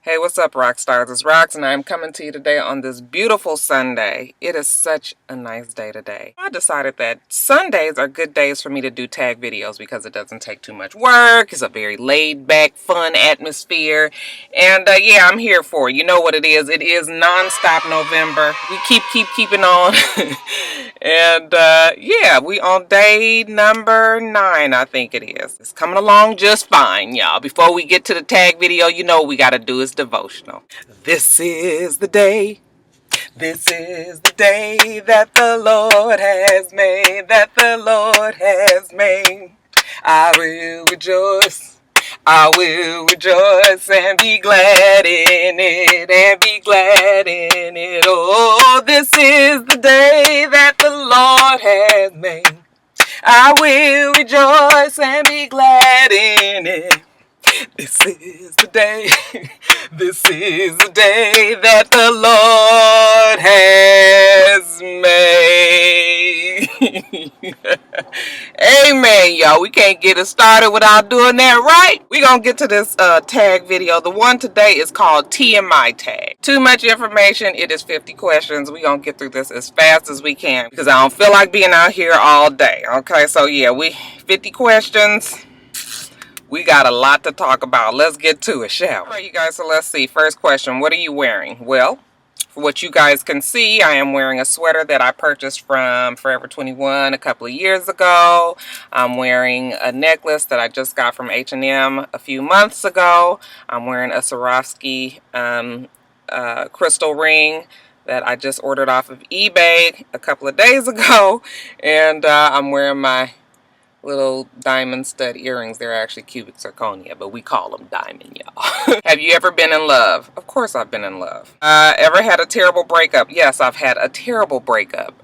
Hey, what's up, Roxstars? It's Rox, and I'm coming to you today on this beautiful Sunday. It is such a nice day today. I decided that Sundays are good days for me to do tag videos because it doesn't take too much work. It's a very laid-back, fun atmosphere. And yeah, I'm here for it. You know what it is. It is non-stop November. We keeping on. And yeah, we on day number 9, I think it is. It's coming along just fine, y'all. Before we get to the tag video, you know what we got to do is devotional. This is the day. This is the day that the Lord has made, that the Lord has made. I will rejoice. I will rejoice and be glad in it, and be glad in it. Oh, this is the day that the Lord has made. I will rejoice and be glad in it. This is the day, this is the day that the Lord has made. Amen, y'all. We can't get it started without doing that, right? We're going to get to this tag video. The one today is called TMI TAG. Too much information. It is 50 questions. We're going to get through this as fast as we can because I don't feel like being out here all day. Okay, so yeah, 50 questions. We got a lot to talk about. Let's get to it, shall we? All right, you guys, so let's see. First question, what are you wearing? Well, for what you guys can see, I am wearing a sweater that I purchased from Forever 21 a couple of years ago. I'm wearing a necklace that I just got from H&M a few months ago. I'm wearing a Swarovski crystal ring that I just ordered off of eBay a couple of days ago. And I'm wearing my little diamond stud earrings. They're actually cubic zirconia, but we call them diamond, y'all. Have you ever been in love? Of course I've been in love. Ever had a terrible breakup? Yes, I've had a terrible breakup.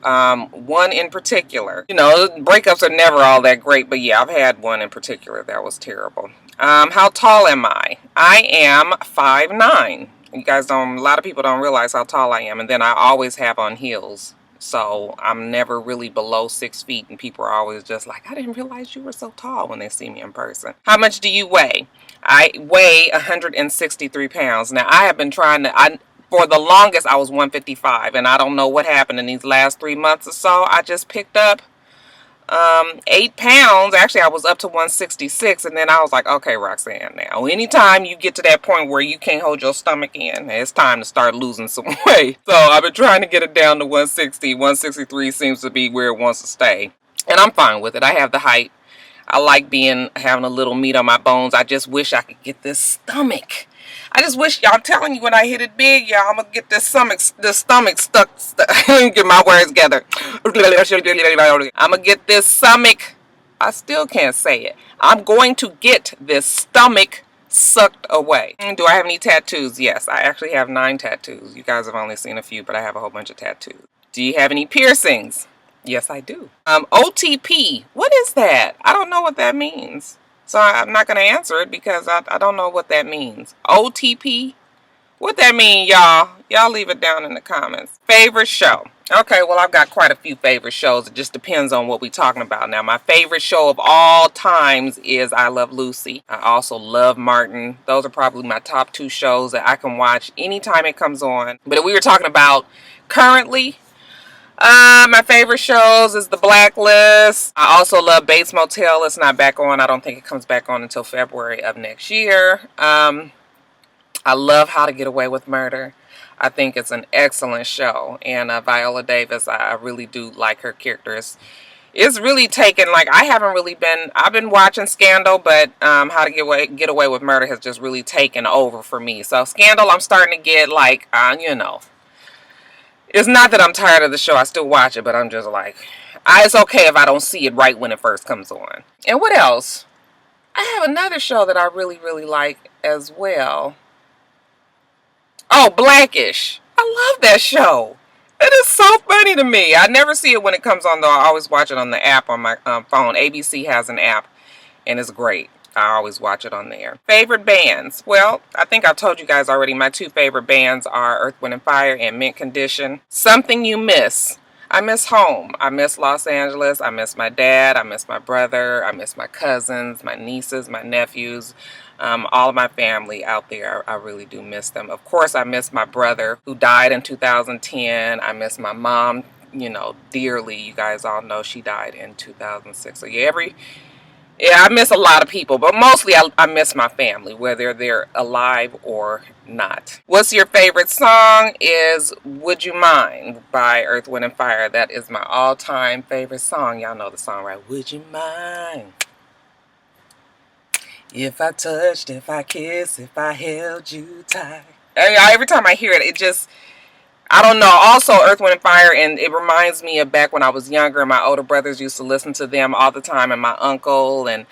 One in particular. You know, breakups are never all that great, but yeah, I've had one in particular that was terrible. How tall am I? I am 5'9". You guys don't, a lot of people don't realize how tall I am, and then I always have on heels. So I'm never really below 6 feet, and people are always just like, I didn't realize you were so tall when they see me in person. How much do you weigh? I weigh 163 pounds. Now, I have been trying to, for the longest, I was 155, and I don't know what happened in these last 3 months or so. I just picked up 8 pounds. Actually, I was up to 166, and then I was like, okay, Roxanne, now anytime you get to that point where you can't hold your stomach in, it's time to start losing some weight. So I've been trying to get it down to 160. 163 seems to be where it wants to stay, and I'm fine with it. I have the height. I like having a little meat on my bones. I just wish I could get this stomach. I just wish, y'all, I'm telling you, when I hit it big, y'all, I'm going to get this stomach stuck. Let me get my words together. I'm going to get this stomach. I still can't say it. I'm going to get this stomach sucked away. Do I have any tattoos? Yes, I actually have 9 tattoos. You guys have only seen a few, but I have a whole bunch of tattoos. Do you have any piercings? Yes, I do. OTP. What is that? I don't know what that means. So I'm not going to answer it because I don't know what that means. OTP? What that mean, y'all? Y'all leave it down in the comments. Favorite show? Okay, well, I've got quite a few favorite shows. It just depends on what we're talking about. Now, my favorite show of all times is I Love Lucy. I also love Martin. Those are probably my top 2 shows that I can watch anytime it comes on. But if we were talking about currently, my favorite shows is The Blacklist. I also love Bates Motel. It's not back on. I don't think it comes back on until February of next year. I love How to Get Away with Murder. I think it's an excellent show. And Viola Davis, I really do like her character. It's really taken, like, I've been watching Scandal, but How to Get Away with Murder has just really taken over for me. So Scandal, I'm starting to get, like, you know, it's not that I'm tired of the show. I still watch it, but I'm just like, it's okay if I don't see it right when it first comes on. And what else? I have another show that I really, really like as well. Oh, Blackish. I love that show. It is so funny to me. I never see it when it comes on, though. I always watch it on the app on my phone. ABC has an app, and it's great. I always watch it on there. Favorite bands? Well, I think I've told you guys already. My 2 favorite bands are Earth, Wind & Fire and Mint Condition. Something you miss? I miss home. I miss Los Angeles. I miss my dad. I miss my brother. I miss my cousins, my nieces, my nephews, All of my family out there, I really do miss them. Of course, I miss my brother who died in 2010. I miss my mom, you know, dearly. You guys all know she died in 2006. So yeah, I miss a lot of people, but mostly I miss my family, whether they're alive or not. What's your favorite song? Is Would You Mind by Earth, Wind and Fire. That is my all-time favorite song. Y'all know the song, right? Would you mind if I touched, if I kissed, if I held you tight? Every time I hear it, it just, I don't know. Also, Earth, Wind, and Fire, and it reminds me of back when I was younger. My older brothers used to listen to them all the time, and my uncle, and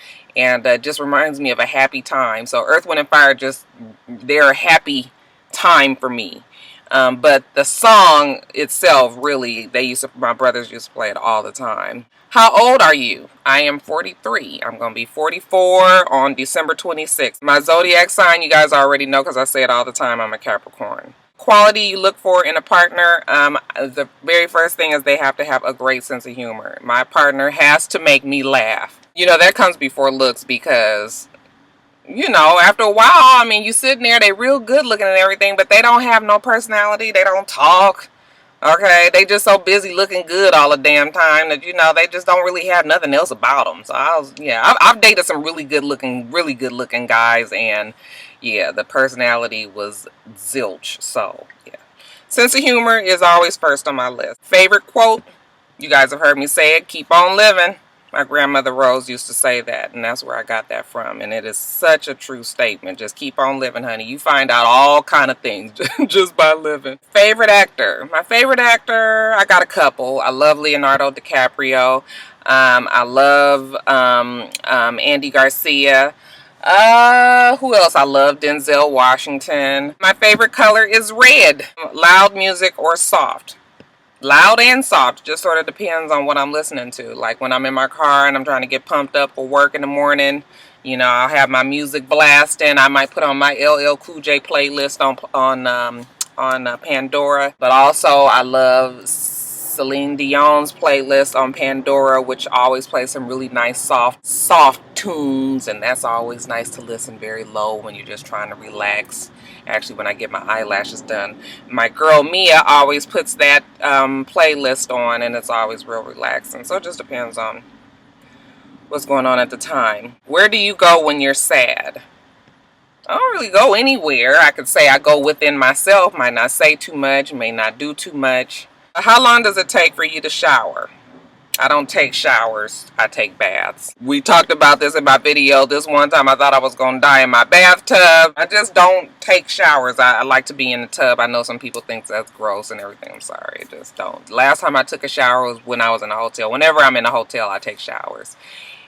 just reminds me of a happy time. So Earth, Wind, and Fire, just, they're a happy time for me. But the song itself, really, my brothers used to play it all the time. How old are you? I am 43. I'm going to be 44 on December 26th. My zodiac sign, you guys already know because I say it all the time. I'm a Capricorn. Quality you look for in a partner, the very first thing is they have to have a great sense of humor. My partner has to make me laugh. You know, that comes before looks because, you know, after a while, I mean, you sitting there, they real good looking and everything, but they don't have no personality. They don't talk. Okay, they just so busy looking good all the damn time that, you know, they just don't really have nothing else about them. So I've dated some really good looking guys, and yeah, the personality was zilch. So yeah, sense of humor is always first on my list. Favorite quote? You guys have heard me say it. Keep on living. My grandmother Rose used to say that, and that's where I got that from. And it is such a true statement. Just keep on living, honey. You find out all kind of things just by living. Favorite actor? My favorite actor, I got a couple. I love Leonardo DiCaprio. I love Andy Garcia. Who else? I love Denzel Washington. My favorite color is red. Loud music or soft? Loud and soft, just sort of depends on what I'm listening to. Like when I'm in my car and I'm trying to get pumped up for work in the morning, you know, I'll have my music blasting. I might put on my LL Cool J playlist on Pandora. But also I love Celine Dion's playlist on Pandora, which always plays some really nice soft tunes, and that's always nice to listen very low when you're just trying to relax. Actually, when I get my eyelashes done, my girl Mia always puts that playlist on, and it's always real relaxing. So it just depends on what's going on at the time. Where do you go when you're sad? I don't really go anywhere. I could say I go within myself, might not say too much, may not do too much. How long does it take for you to shower? I don't take showers. I take baths. We talked about this in my video. This one time I thought I was going to die in my bathtub. I just don't take showers. I like to be in the tub. I know some people think that's gross and everything. I'm sorry. I just don't. Last time I took a shower was when I was in a hotel. Whenever I'm in a hotel, I take showers.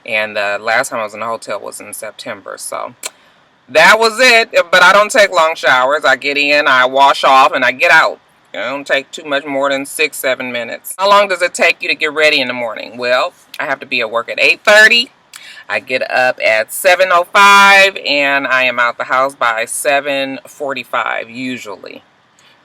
And last time I was in a hotel was in September. So that was it. But I don't take long showers. I get in, I wash off, and I get out. It don't take too much more than 6-7 minutes. How long does it take you to get ready in the morning? Well, I have to be at work at 8:30. I get up at 7:05, and I am out the house by 7:45 usually.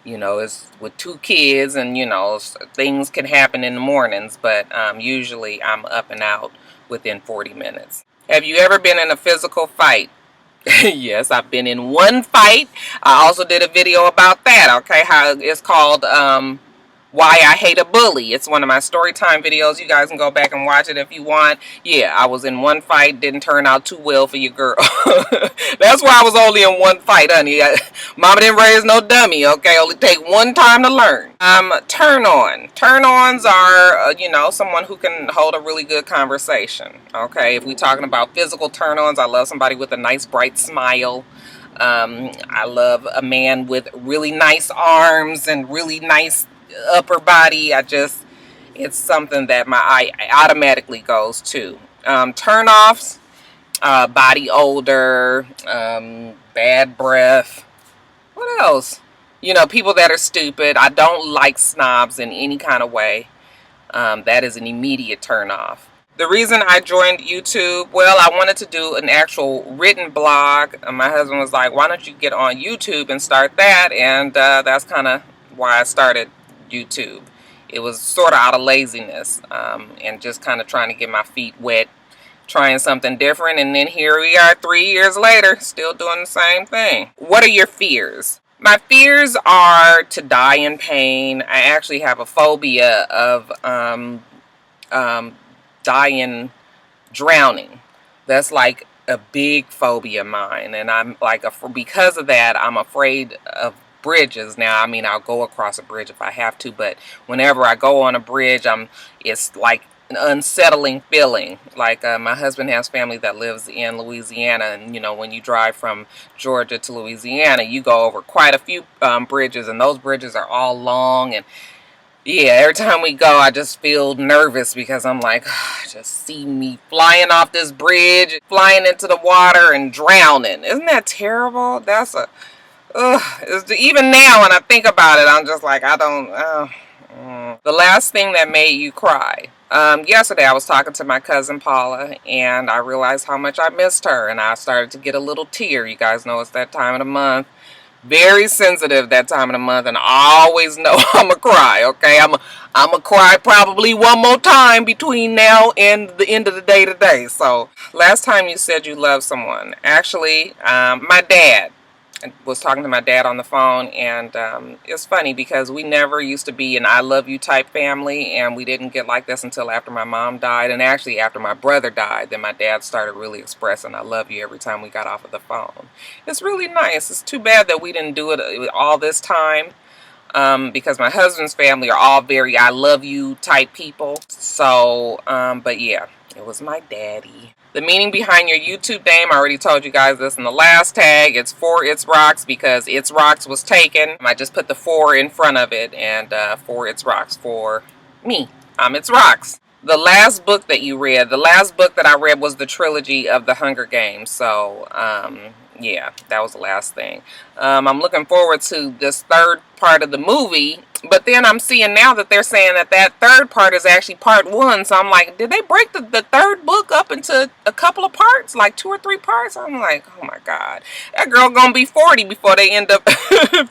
You know, it's with 2 kids, and you know, things can happen in the mornings, but usually I'm up and out within 40 minutes. Have you ever been in a physical fight? Yes, I've been in one fight. I also did a video about that, okay? How it's called Why I Hate a Bully. It's one of my story time videos. You guys can go back and watch it if you want. Yeah, I was in one fight. Didn't turn out too well for your girl. That's why I was only in one fight, honey. Mama didn't raise no dummy, okay? Only take one time to learn. Turn on. Turn-ons are, you know, someone who can hold a really good conversation, okay? If we're talking about physical turn-ons, I love somebody with a nice, bright smile. I love a man with really nice arms and really nice upper body. It's something that my eye automatically goes to. Turn-offs, body odor, bad breath. What else? You know, people that are stupid. I don't like snobs in any kind of way. That is an immediate turn off. The reason I joined YouTube, well, I wanted to do an actual written blog. My husband was like, why don't you get on YouTube and start that? And that's kind of why I started YouTube. It was sort of out of laziness and just kind of trying to get my feet wet trying something different, and then here we are 3 years later, still doing the same thing. What are your fears? My fears are to die in pain. I actually have a phobia of dying drowning. That's like a big phobia of mine, and I'm like, because of that, I'm afraid of bridges. Now, I mean, I'll go across a bridge if I have to, but whenever I go on a bridge, it's like an unsettling feeling. Like my husband has family that lives in Louisiana, and you know, when you drive from Georgia to Louisiana, you go over quite a few bridges, and those bridges are all long. And yeah, every time we go, I just feel nervous because I'm like, just see me flying off this bridge, flying into the water and drowning. Isn't that terrible? That's a, even now when I think about it, I'm just like, I don't, The last thing that made you cry. Yesterday I was talking to my cousin Paula, and I realized how much I missed her, and I started to get a little tear. You guys know it's that time of the month. Very sensitive that time of the month, and I always know I'm gonna cry. Okay, I'm gonna cry probably one more time between now and the end of the day today. So, last time you said you loved someone, actually, my dad. I was talking to my dad on the phone, and it's funny because we never used to be an I love you type family, and we didn't get like this until after my mom died, and actually after my brother died, then my dad started really expressing I love you every time we got off of the phone. It's really nice. It's too bad that we didn't do it all this time, because my husband's family are all very I love you type people. So, but yeah, it was my daddy. The meaning behind your YouTube name, I already told you guys this in the last tag. It's for itsrox because itsrox was taken. I just put the 4 in front of it, and for itsrox for me. I'm itsrox. The last book that you read, the last book that I read was the trilogy of the Hunger Games. So, yeah, that was the last thing. I'm looking forward to this third part of the movie, but then I'm seeing now that they're saying that third part is actually part 1. So I'm like, did they break the third book up into a couple of parts, like 2 or 3 parts? I'm like, oh my god, that girl gonna be 40 before they end up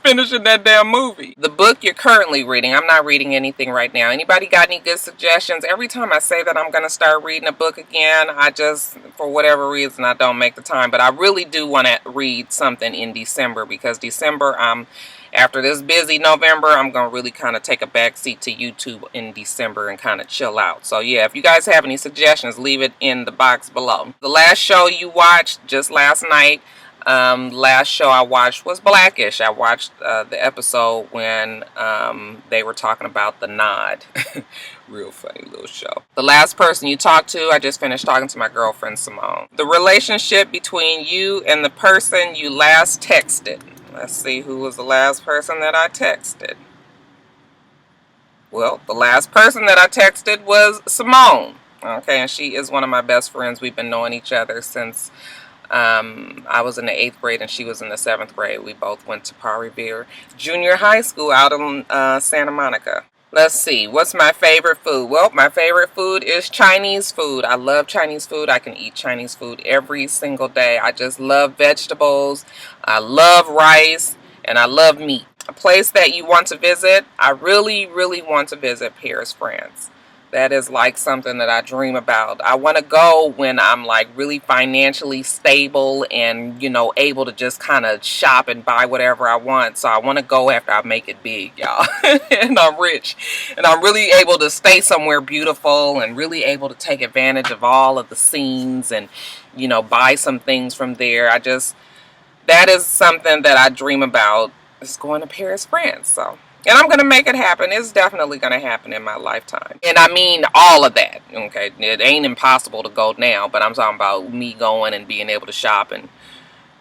finishing that damn movie. The book you're currently reading, I'm not reading anything right now. Anybody got any good suggestions? Every time I say that I'm gonna start reading a book again, I just, for whatever reason, I don't make the time. But I really do want to read something in December, because December, after this busy November, I'm going to really kind of take a back seat to YouTube in December and kind of chill out. So yeah, if you guys have any suggestions, leave it in the box below. The last show you watched just last night, last show I watched was Blackish. I watched the episode when they were talking about the nod. Real funny little show. The last person you talked to, I just finished talking to my girlfriend Simone. The relationship between you and the person you last texted. Let's see who was the last person that I texted. Well, the last person that I texted was Simone. Okay, and she is one of my best friends. We've been knowing each other since I was in the 8th grade and she was in the 7th grade. We both went to Paul Revere Junior High School out in Santa Monica. Let's see, what's my favorite food? Well, my favorite food is Chinese food. I love Chinese food. I can eat Chinese food every single day. I just love vegetables. I love rice, and I love meat. A place that you want to visit? I really, really want to visit Paris, France. That is like something that I dream about. I want to go when I'm like really financially stable and, you know, able to just kind of shop and buy whatever I want. So I want to go after I make it big, y'all. And I'm rich. And I'm really able to stay somewhere beautiful and really able to take advantage of all of the scenes and, you know, buy some things from there. That is something that I dream about, is going to Paris, France. So. And I'm going to make it happen. It's definitely going to happen in my lifetime. And I mean all of that, okay? It ain't impossible to go now, but I'm talking about me going and being able to shop and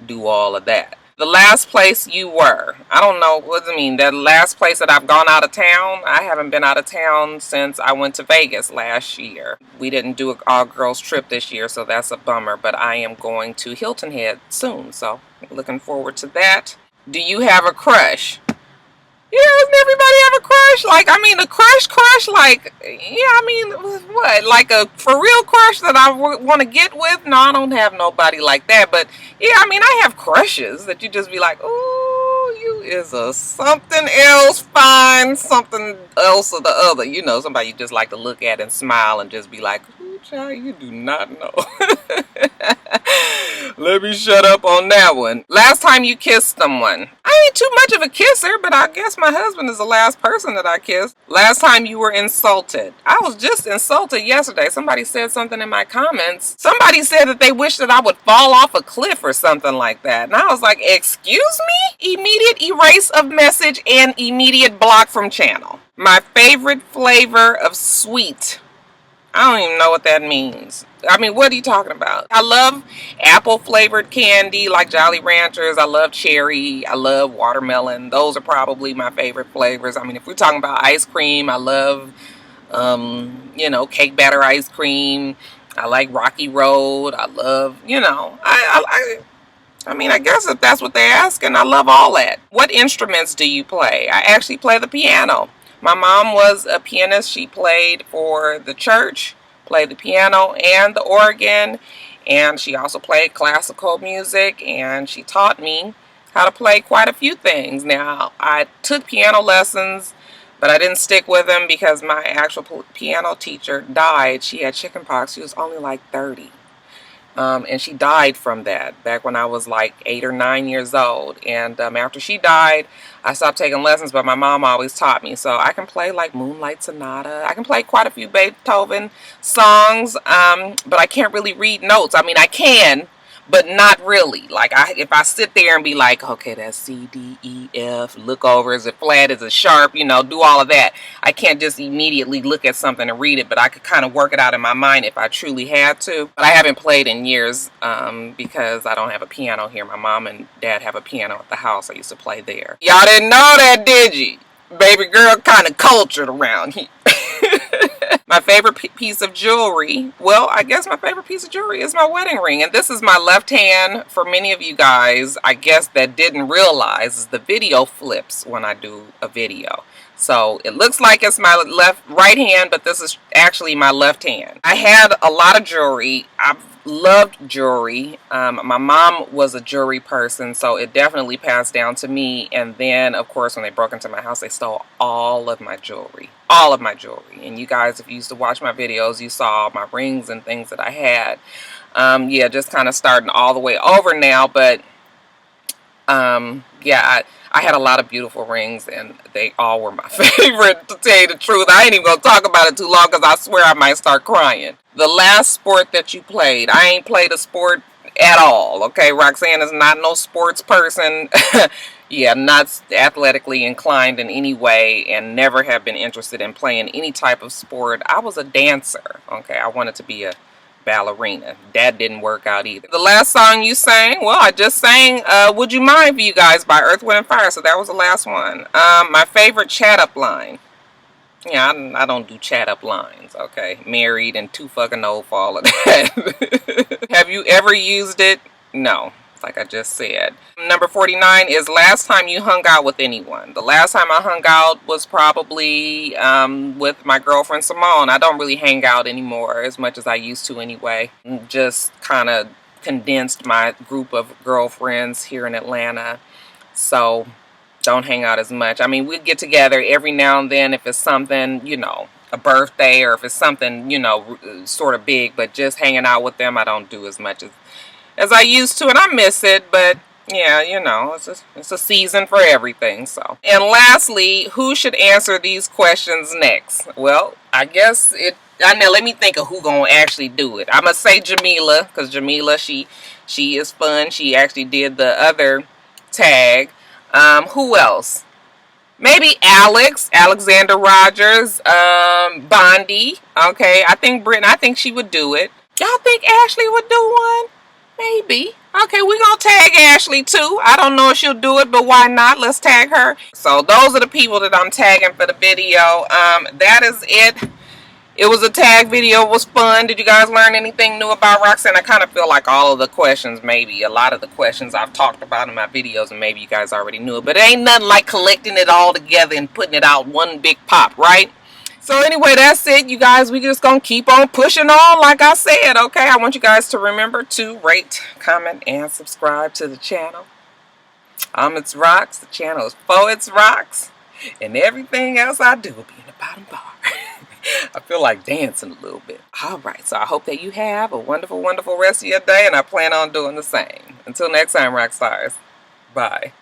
do all of that. The last place you were. I don't know, what does it mean? The last place that I've gone out of town? I haven't been out of town since I went to Vegas last year. We didn't do an all-girls trip this year, so that's a bummer. But I am going to Hilton Head soon, so looking forward to that. Do you have a crush? Yeah, doesn't everybody have a crush? Like, I mean, a crush, like, yeah, I mean, what? Like a for real crush that I want to get with? No, I don't have nobody like that. But, yeah, I mean, I have crushes that you just be like, ooh, you is a something else, fine, something else or the other. You know, somebody you just like to look at and smile and just be like, ooh, Child, you do not know. Let me shut up on that one. Last time you kissed someone. I ain't too much of a kisser, but I guess my husband is the last person that I kissed. Last time you were insulted. I was just insulted yesterday. Somebody said something in my comments. Somebody said that they wished that I would fall off a cliff or something like that. And I was like, excuse me? Immediate erase of message and immediate block from channel. My favorite flavor of sweet. I don't even know what that means. I mean, what are you talking about? I love apple flavored candy like Jolly Ranchers. I love cherry. I love watermelon. Those are probably my favorite flavors. I mean, if we're talking about ice cream, I love, cake batter ice cream. I like Rocky Road. I love, I mean, I guess if that's what they're asking, I love all that. What instruments do you play? I actually play the piano. My mom was a pianist. She played for the church, played the piano and the organ, and she also played classical music, and she taught me how to play quite a few things. Now, I took piano lessons, but I didn't stick with them because my actual piano teacher died. She had chickenpox. She was only like 30. And she died from that back when I was like 8 or 9 years old. And after she died, I stopped taking lessons, but my mom always taught me. So I can play like Moonlight Sonata. I can play quite a few Beethoven songs, but I can't really read notes. I mean, I can, but not really. Like, if I sit there and be like, okay, that's C, D, E, F, look over, is it flat, is it sharp, do all of that. I can't just immediately look at something and read it, but I could kind of work it out in my mind if I truly had to. But I haven't played in years because I don't have a piano here. My mom and dad have a piano at the house. I used to play there. Y'all didn't know that, did you? Baby girl kind of cultured around here. My favorite piece of jewelry, well, I guess my favorite piece of jewelry is my wedding ring. And this is my left hand. For many of you guys, I guess, that didn't realize, the video flips when I do a video. So it looks like it's my right hand, but this is actually my left hand. I had a lot of jewelry. I've loved jewelry. My mom was a jewelry person, so it definitely passed down to me. And then, of course, when they broke into my house, they stole all of my jewelry. All of my jewelry. And you guys, if you used to watch my videos, you saw my rings and things that I had. Yeah, just kind of starting all the way over now. But yeah, I had a lot of beautiful rings, and they all were my favorite, to tell you the truth. I ain't even going to talk about it too long because I swear I might start crying. The last sport that you played. I ain't played a sport at all, okay? Roxanne is not no sports person. Yeah, not athletically inclined in any way, and never have been interested in playing any type of sport. I was a dancer, okay? I wanted to be a ballerina. That didn't work out either. The last song you sang, well, I just sang Would You Mind for you guys by Earth, Wind & Fire, so that was the last one. My favorite chat up line. Yeah, I don't do chat up lines, okay? Married and too fucking old for all of that. Have you ever used it? No, like I just said. Number 49 is last time you hung out with anyone. The last time I hung out was probably with my girlfriend Simone. I don't really hang out anymore as much as I used to anyway. Just kind of condensed my group of girlfriends here in Atlanta. So don't hang out as much. I mean, we get together every now and then if it's something, a birthday, or if it's something, sort of big, but just hanging out with them, I don't do as much as I used to, and I miss it, but yeah, it's a season for everything, so. And lastly, who should answer these questions next? Well, I guess now let me think of who gonna actually do it. I'm gonna say Jamila, because Jamila, she is fun. She actually did the other tag. Who else? Maybe Alexander Rogers, Bondi. Okay, I think Brittany, I think she would do it. Y'all think Ashley would do one? Maybe. Okay, we're going to tag Ashley too. I don't know if she'll do it, but why not? Let's tag her. So those are the people that I'm tagging for the video. That is it. It was a tag video. It was fun. Did you guys learn anything new about Roxanne? I kind of feel like all of the questions, maybe a lot of the questions I've talked about in my videos, and maybe you guys already knew it. But it ain't nothing like collecting it all together and putting it out one big pop, right? So anyway, that's it, you guys. We just gonna keep on pushing on, like I said, okay? I want you guys to remember to rate, comment, and subscribe to the channel. It's Rox. The channel is for It's Rox. And everything else I do will be in the bottom bar. I feel like dancing a little bit. All right, so I hope that you have a wonderful, wonderful rest of your day, and I plan on doing the same. Until next time, Roxstars. Bye.